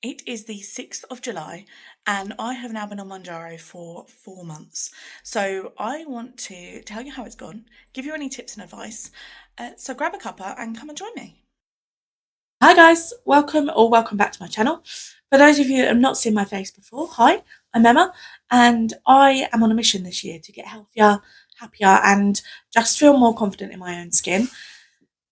It is the 6th of July, and I have now been on Mounjaro for 4 months. So, I want to tell you how it's gone, give you any tips and advice. So, grab a cuppa and come and join me. Hi, guys, welcome back to my channel. For those of you that have not seen my face before, hi, I'm Emma, and I am on a mission this year to get healthier, happier, and just feel more confident in my own skin.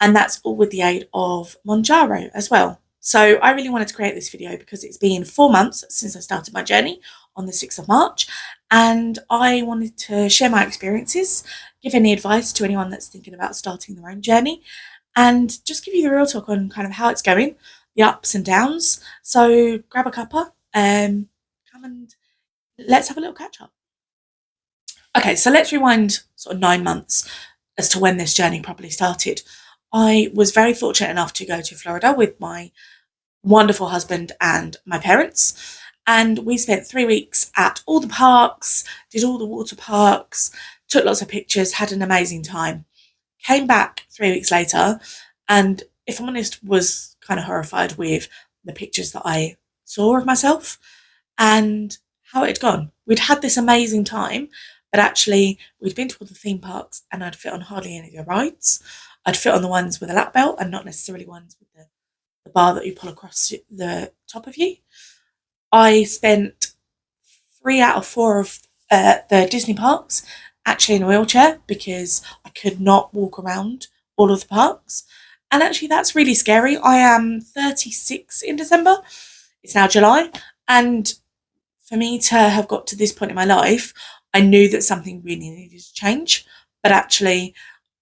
And that's all with the aid of Mounjaro as well. So I really wanted to create this video because it's been 4 months since I started my journey on the 6th of March, and I wanted to share my experiences, give any advice to anyone that's thinking about starting their own journey, and just give you the real talk on kind of how it's going, the ups and downs. So grab a cuppa, come and let's have a little catch up. Okay, so let's rewind sort of 9 months as to when this journey properly started. I was very fortunate enough to go to Florida with my wonderful husband and my parents. And we spent 3 weeks at all the parks, did all the water parks, took lots of pictures, had an amazing time. Came back 3 weeks later, and if I'm honest, was kind of horrified with the pictures that I saw of myself and how it had gone. We'd had this amazing time, but actually we'd been to all the theme parks and I'd fit on hardly any of the rides. I'd fit on the ones with a lap belt and not necessarily ones with the bar that you pull across the top of you. I spent 3 out of 4 of the Disney parks actually in a wheelchair because I could not walk around all of the parks. And actually that's really scary. I am 36 in December. It's now July. And for me to have got to this point in my life, I knew that something really needed to change. But actually,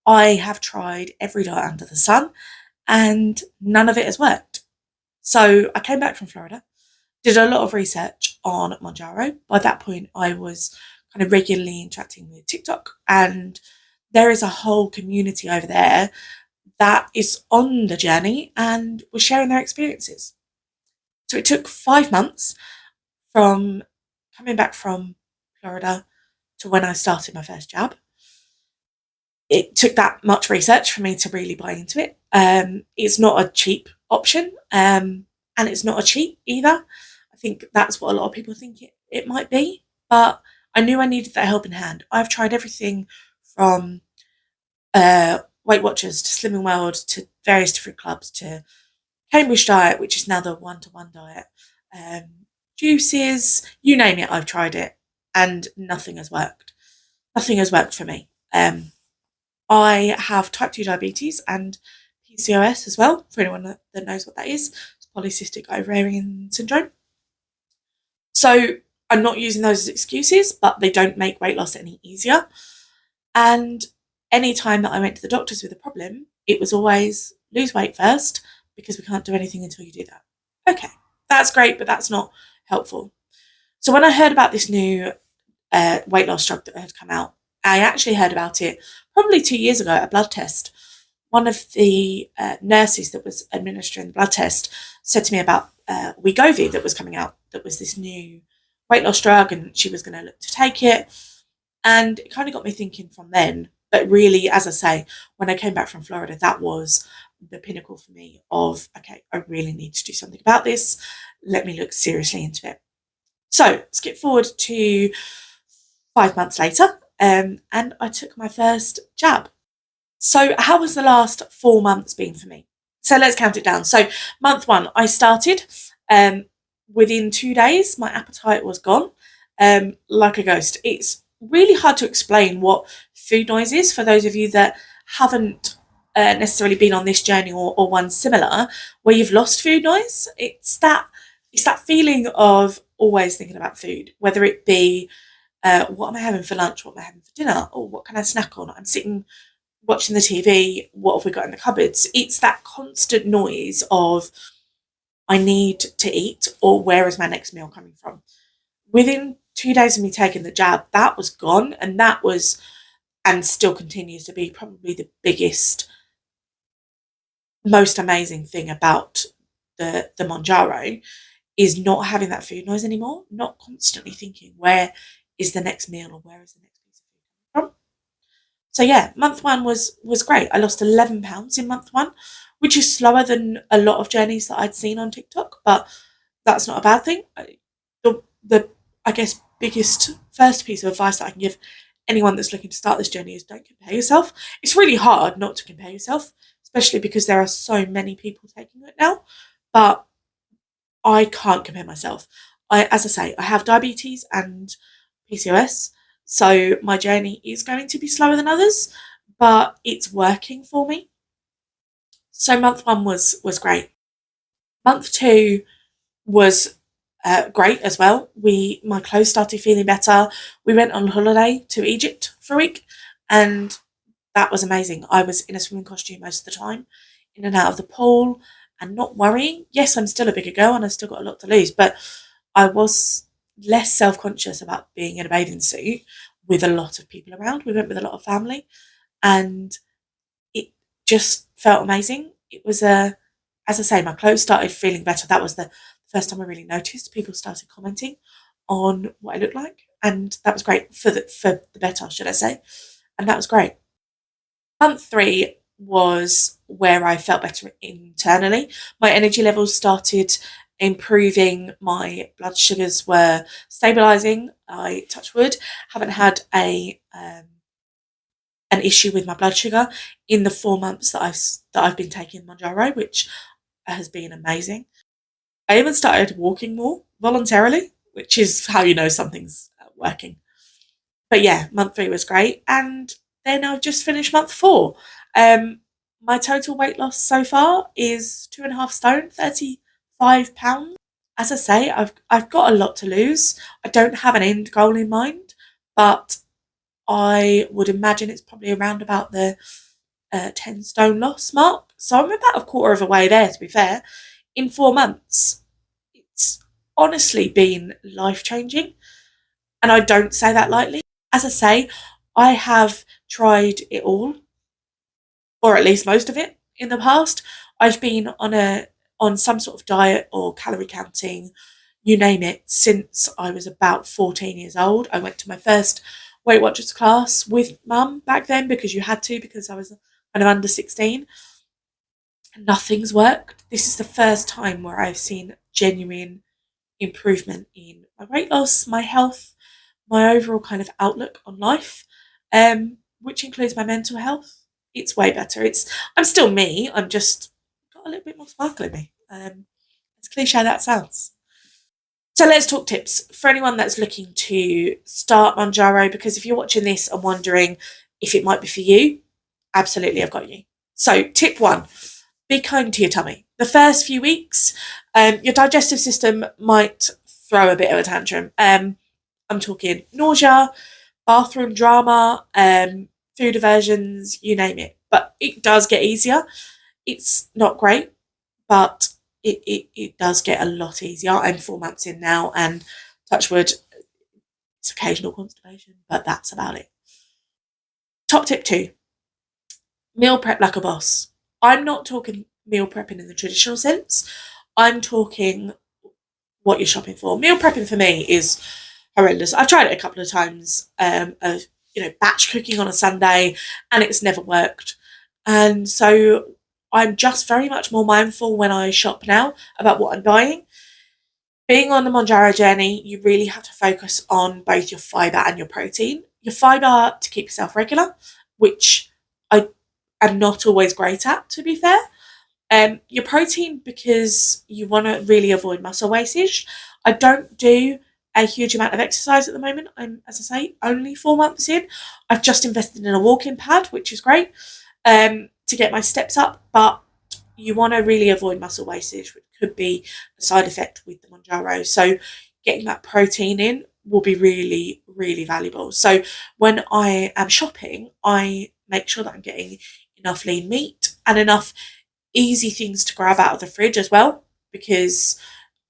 I have tried every diet under the sun and none of it has worked. So I came back from Florida, did a lot of research on Mounjaro. By that point, I was kind of regularly interacting with TikTok, and there is a whole community over there that is on the journey and was sharing their experiences. So it took 5 months from coming back from Florida to when I started my first jab. It took that much research for me to really buy into it. It's not a cheap option, and it's not a cheat either. I think that's what a lot of people think it might be, but I knew I needed that helping hand. I've tried everything from Weight Watchers to Slimming World to various different clubs to Cambridge Diet, which is now the one-to-one diet, juices, you name it, I've tried it, and nothing has worked. Nothing has worked for me. I have type 2 diabetes and PCOS as well, for anyone that knows what that is. It's polycystic ovarian syndrome. So I'm not using those as excuses, but they don't make weight loss any easier. And any time that I went to the doctors with a problem, it was always lose weight first because we can't do anything until you do that. Okay, that's great, but that's not helpful. So when I heard about this new weight loss drug that had come out, I actually heard about it probably 2 years ago at a blood test. One of the nurses that was administering the blood test said to me about Wegovy that was coming out, that was this new weight loss drug, and she was going to look to take it. And it kind of got me thinking from then. But really, as I say, when I came back from Florida, that was the pinnacle for me of, okay, I really need to do something about this. Let me look seriously into it. So skip forward to 5 months later, and I took my first jab. So how has the last 4 months been for me? So let's count it down. So month 1, I started. Within 2 days, my appetite was gone, like a ghost. It's really hard to explain what food noise is for those of you that haven't necessarily been on this journey or one similar, where you've lost food noise. It's that feeling of always thinking about food, whether it be what am I having for lunch, what am I having for dinner, or what can I snack on? I'm sitting watching the TV, what have we got in the cupboards? It's that constant noise of I need to eat, or where is my next meal coming from? Within 2 days of me taking the jab, that was gone, and that was, and still continues to be, probably the biggest, most amazing thing about the Mounjaro is not having that food noise anymore, not constantly thinking where is the next meal or where is the next piece of food coming from. So yeah, month 1 was great. I lost 11 pounds in month 1, which is slower than a lot of journeys that I'd seen on TikTok, but that's not a bad thing. The I guess biggest first piece of advice that I can give anyone that's looking to start this journey is don't compare yourself. It's really hard not to compare yourself, especially because there are so many people taking it now. But I can't compare myself. As I say, I have diabetes and PCOS, so my journey is going to be slower than others, but it's working for me. So month one was great. Month two was great as well. My clothes started feeling better. We went on holiday to Egypt for a week, and that was amazing. I was in a swimming costume most of the time, in and out of the pool, and not worrying. Yes, I'm still a bigger girl and I've still got a lot to lose, but I was less self conscious about being in a bathing suit with a lot of people around. We went with a lot of family, and it just felt amazing. It was as I say, my clothes started feeling better. That was the first time I really noticed people started commenting on what I looked like, and that was great for the better, should I say? And that was great. Month three was where I felt better internally. My energy levels started improving. My blood sugars were stabilizing. I, touch wood, haven't had an issue with my blood sugar in the 4 months that I've been taking Mounjaro, which has been amazing. I even started walking more voluntarily, which is how you know something's working. But yeah, month three was great, and then I've just finished month four. Um, my total weight loss so far is 2.5 stone, 35 pounds. As I say, I've got a lot to lose. I don't have an end goal in mind, but I would imagine it's probably around about the 10 stone loss mark. So I'm about a quarter of a way there, to be fair, in 4 months. It's honestly been life changing. And I don't say that lightly. As I say, I have tried it all, or at least most of it, in the past. I've been on some sort of diet or calorie counting, you name it, since I was about 14 years old. I went to my first Weight Watchers class with mum back then because you had to, because I was kind of under 16. Nothing's worked. This is the first time where I've seen genuine improvement in my weight loss, my health, my overall kind of outlook on life, which includes my mental health. It's way better. I'm still me. I'm just got a little bit more sparkle in me. As cliche that sounds. So let's talk tips for anyone that's looking to start Mounjaro, because if you're watching this and wondering if it might be for you, absolutely, I've got you. So tip one, be kind to your tummy. The first few weeks, your digestive system might throw a bit of a tantrum. I'm talking nausea, bathroom drama, food aversions, you name it. But it does get easier. It's not great, but it does get a lot easier. I'm 4 months in now, and touch wood, it's occasional constipation, but that's about it. Top tip two, meal prep like a boss. I'm not talking meal prepping in the traditional sense. I'm talking what you're shopping for. Meal prepping for me is horrendous. I've tried it a couple of times, of batch cooking on a Sunday, and it's never worked. And so I'm just very much more mindful when I shop now about what I'm buying. Being on the Mounjaro journey, you really have to focus on both your fibre and your protein. Your fibre to keep yourself regular, which I am not always great at, to be fair. Your protein, because you want to really avoid muscle wastage. I don't do a huge amount of exercise at the moment. I'm, as I say, only 4 months in. I've just invested in a walking pad, which is great, to get my steps up, but you want to really avoid muscle wastage, which could be a side effect with the Mounjaro. So getting that protein in will be really, really valuable. So when I am shopping, I make sure that I'm getting enough lean meat and enough easy things to grab out of the fridge as well, because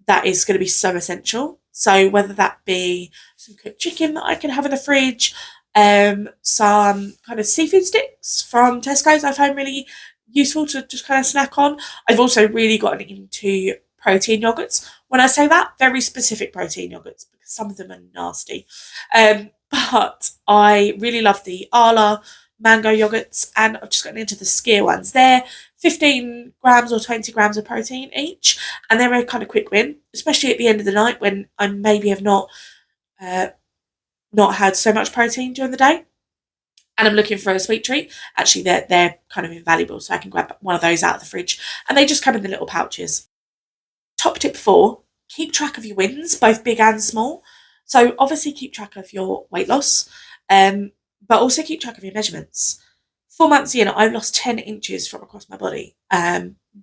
that is going to be so essential. So whether that be some cooked chicken that I can have in the fridge, some kind of seafood sticks from Tesco's I find really useful to just kind of snack on. I've also really gotten into protein yogurts. When I say that, very specific protein yogurts, because some of them are nasty. But I really love the Arla mango yogurts, and I've just gotten into the Skyr ones. They're 15 grams or 20 grams of protein each, and they're a kind of quick win, especially at the end of the night when I maybe have not had so much protein during the day and I'm looking for a sweet treat. Actually, they're kind of invaluable, so I can grab one of those out of the fridge, and they just come in the little pouches. Top tip 4, keep track of your wins, both big and small. So obviously keep track of your weight loss, but also keep track of your measurements. 4 months in, I've lost 10 inches from across my body,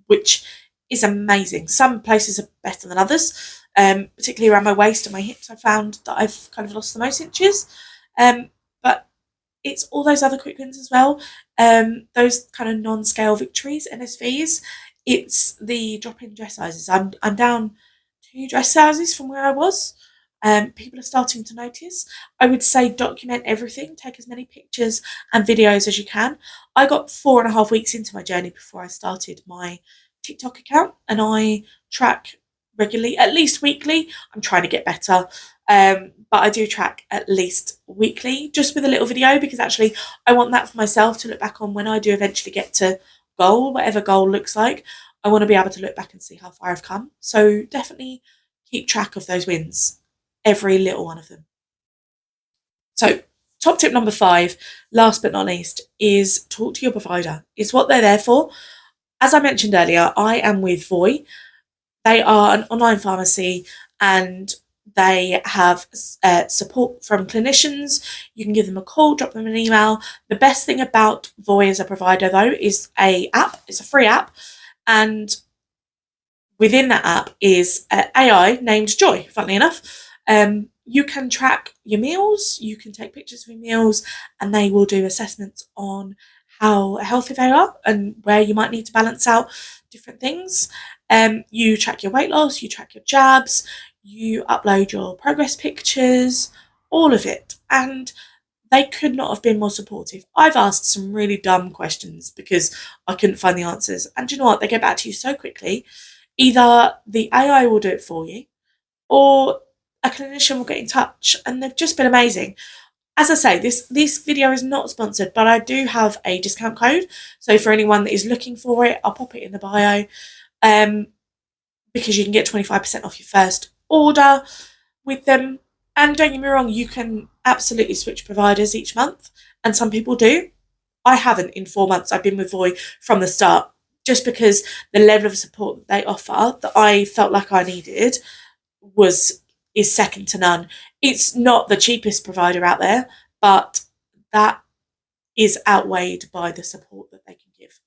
which is amazing. Some places are better than others, particularly around my waist and my hips. I found that I've kind of lost the most inches, but it's all those other quick wins as well. Those kind of non-scale victories, NSVs. It's the drop in dress sizes. I'm down 2 dress sizes from where I was. People are starting to notice. I would say document everything. Take as many pictures and videos as you can. I got 4.5 weeks into my journey before I started my TikTok account, and I track regularly, at least weekly. I'm trying to get better, but I do track at least weekly, just with a little video, because actually I want that for myself to look back on when I do eventually get to goal, whatever goal looks like. I want to be able to look back and see how far I've come. So definitely keep track of those wins, every little one of them. So top tip number 5, last but not least, is talk to your provider. It's what they're there for. As I mentioned earlier, I am with Voi. They are an online pharmacy and they have support from clinicians. You can give them a call, drop them an email. The best thing about Voi as a provider, though, is an app. It's a free app, and within that app is AI named Joy, funnily enough. You can track your meals, you can take pictures of your meals, and they will do assessments on how healthy they are and where you might need to balance out different things. You track your weight loss, you track your jabs, you upload your progress pictures, all of it. And they could not have been more supportive. I've asked some really dumb questions because I couldn't find the answers. And do you know what? They get back to you so quickly. Either the AI will do it for you, or a clinician will get in touch, and they've just been amazing. As I say, this video is not sponsored, but I do have a discount code. So for anyone that is looking for it, I'll pop it in the bio, because you can get 25% off your first order with them. And don't get me wrong, you can absolutely switch providers each month, and some people do. I haven't in 4 months. I've been with Voi from the start, just because the level of support that they offer that I felt like I needed is second to none. It's not the cheapest provider out there, but that is outweighed by the support that they can give.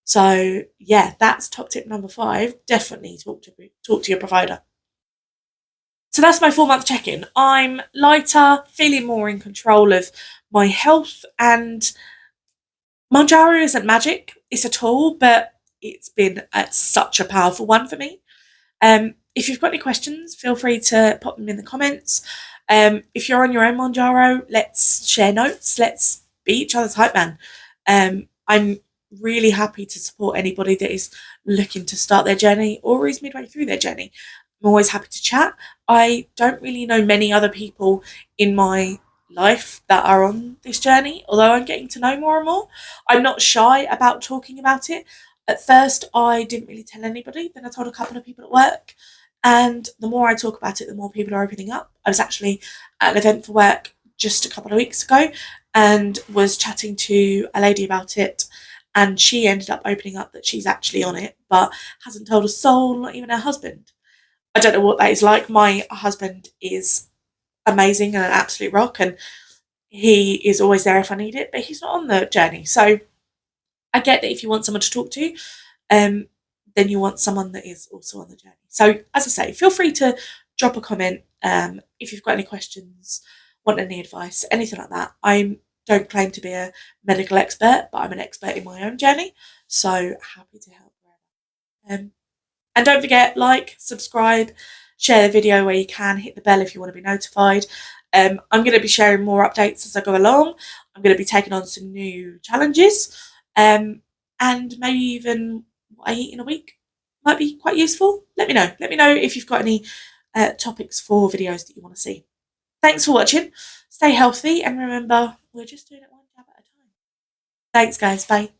So yeah, that's top tip number 5. Definitely talk to your provider. So that's my 4-month check-in. I'm lighter, feeling more in control of my health, and Mounjaro isn't magic. It's a tool, but it's been such a powerful one for me. If you've got any questions, feel free to pop them in the comments. If you're on your own Mounjaro, let's share notes. Let's be each other's hype man. I'm really happy to support anybody that is looking to start their journey or is midway through their journey. I'm always happy to chat. I don't really know many other people in my life that are on this journey, although I'm getting to know more and more. I'm not shy about talking about it. At first, I didn't really tell anybody. Then I told a couple of people at work. And the more I talk about it, the more people are opening up. I was actually at an event for work just a couple of weeks ago and was chatting to a lady about it. And she ended up opening up that she's actually on it, but hasn't told a soul, not even her husband. I don't know what that is like. My husband is amazing and an absolute rock, and he is always there if I need it, but he's not on the journey. So I get that if you want someone to talk to, then you want someone that is also on the journey. So as I say, feel free to drop a comment if you've got any questions, want any advice, anything like that. I don't claim to be a medical expert, but I'm an expert in my own journey, so happy to help wherever. And don't forget, like, subscribe, share the video where you can, hit the bell if you want to be notified. I'm going to be sharing more updates as I go along. I'm going to be taking on some new challenges, and maybe even what I eat in a week might be quite useful. Let me know. Let me know if you've got any topics for videos that you want to see. Thanks for watching. Stay healthy, and remember, we're just doing it one jab at a time. Thanks, guys. Bye.